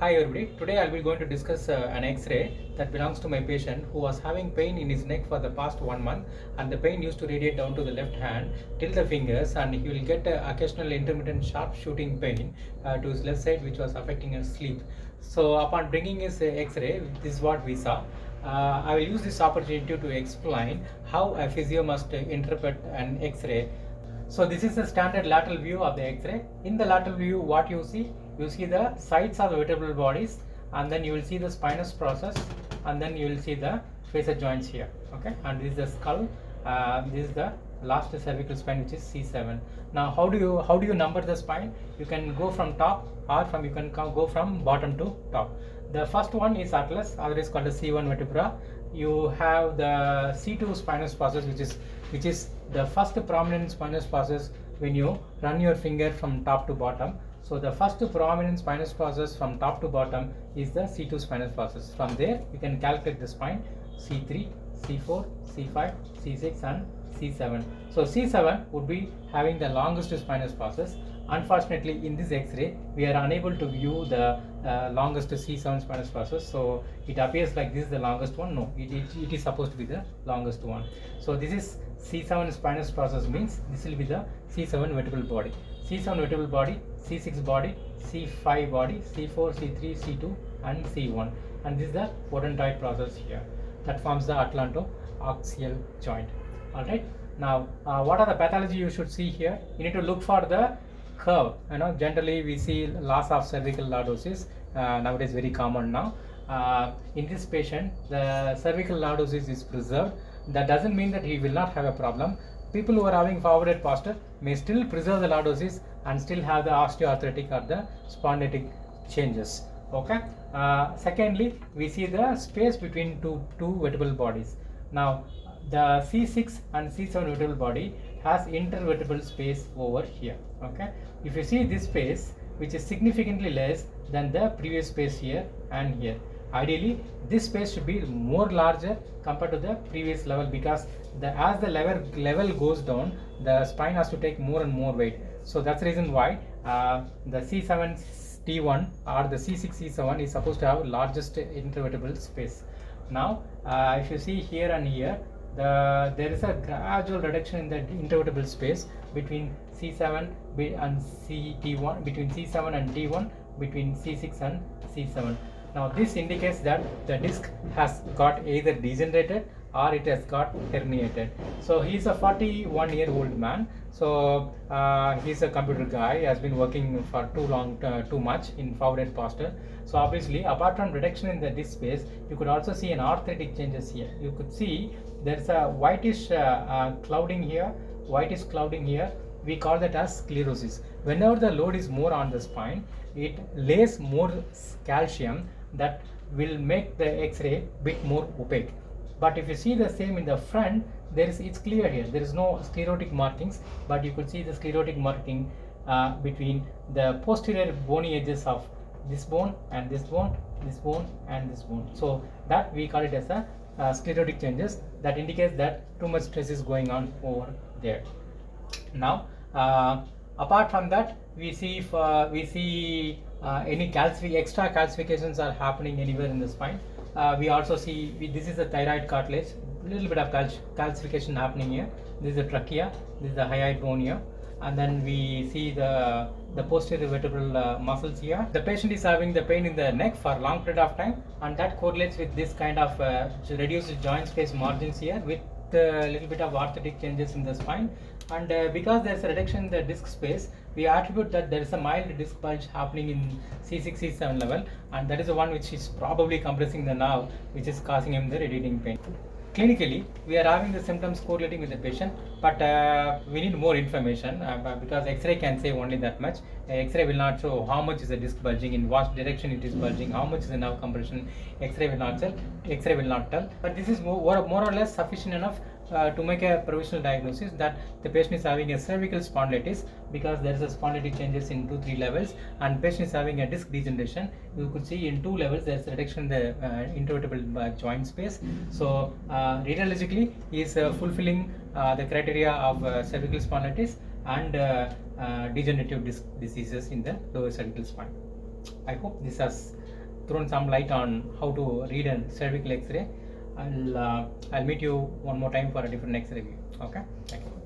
Hi everybody, today I will be going to discuss an X-ray that belongs to my patient who was having pain in his neck for the past 1 month, and the pain used to radiate down to the left hand till the fingers, and he will get occasional intermittent sharp shooting pain to his left side, which was affecting his sleep. So upon bringing his X-ray, this is what we saw. I will use this opportunity to explain how a physio must interpret an X-ray. So this is the standard lateral view of the X-ray. In the lateral view, what you see the sides of the vertebral bodies, and then you will see the spinous process, and then you will see the facet joints here. Okay, and this is the skull. This is the last cervical spine, which is C7. Now, how do you number the spine? You can go from top, or you can go from bottom to top. The first one is atlas, otherwise called the C1 vertebra. You have the C2 spinous process, which is the first prominent spinous process when you run your finger from top to bottom. So the first prominent spinous process from top to bottom is the C2 spinous process. From there you can calculate the spine C3, C4, C5, C6 and C7. So C7 would be having the longest spinous process. Unfortunately, in this X-ray we are unable to view the longest C7 spinous process. So it appears like this is the longest one. No, it is supposed to be the longest one. So this is C7 spinous process, means this will be the C7 vertebral body. C7 vertebral body, C6 body, C5 body, C4, C3, C2 and C1, and this is the odontoid process here that forms the atlanto-axial joint. Alright, now what are the pathology you should see here? You need to look for the curve. Generally we see loss of cervical lordosis, nowadays very common now. In this patient, the cervical lordosis is preserved. That doesn't mean that he will not have a problem. People who are having forwarded posture may still preserve the lordosis and still have the osteoarthritic or the spondylitic changes. Okay. Secondly, we see the space between two vertebral bodies. Now, the C6 and C7 vertebral body has intervertebral space over here. Okay. If you see this space, which is significantly less than the previous space here and here. Ideally, this space should be more larger compared to the previous level, because as the level goes down, the spine has to take more and more weight. So that's the reason why the C7 T1 or the C6 C7 is supposed to have largest intervertebral space. Now, if you see here and here, there is a gradual reduction in the intervertebral space between C7 and T1, between C7 and T1, between C6 and C7. Now this indicates that the disc has got either degenerated or it has got herniated. So he is a 41-year-old man. So he's a computer guy, has been working for too much in forward posture. So obviously, apart from reduction in the disc space, you could also see an arthritic changes here. You could see there's a whitish clouding here, We call that as sclerosis. Whenever the load is more on the spine, it lays more calcium that will make the X-ray bit more opaque. But if you see the same in the front, it's clear here. There is no sclerotic markings, but you could see the sclerotic marking between the posterior bony edges of this bone and this bone, this bone and this bone. So that we call it as a sclerotic changes. That indicates that too much stress is going on over there. Now, apart from that, we see any extra calcifications are happening anywhere in the spine. We also see this is the thyroid cartilage, little bit of calcification happening here. This is the trachea, this is the hyoid bone here, and then we see the posterior vertebral muscles here. The patient is having the pain in the neck for a long period of time, and that correlates with this kind of reduced joint space margins here with a little bit of arthritic changes in the spine. And because there is a reduction in the disc space, we attribute that there is a mild disc bulge happening in C6 C7 level, and that is the one which is probably compressing the nerve, which is causing him the radiating pain. Clinically, we are having the symptoms correlating with the patient, but we need more information because X-ray can say only that much. X-ray will not show how much is the disc bulging, in what direction it is bulging, how much is the nerve compression. X-ray will not tell. But this is more or less sufficient enough to make a provisional diagnosis that the patient is having a cervical spondylitis, because there is a spondylitic changes in 2-3 levels, and patient is having a disc degeneration. You could see in 2 levels there is a reduction in the intervertebral joint space. So radiologically he is fulfilling the criteria of cervical spondylitis and degenerative disc diseases in the lower cervical spine. I hope this has thrown some light on how to read a cervical X-ray. I'll meet you one more time for a different X-ray review. Okay, thank you.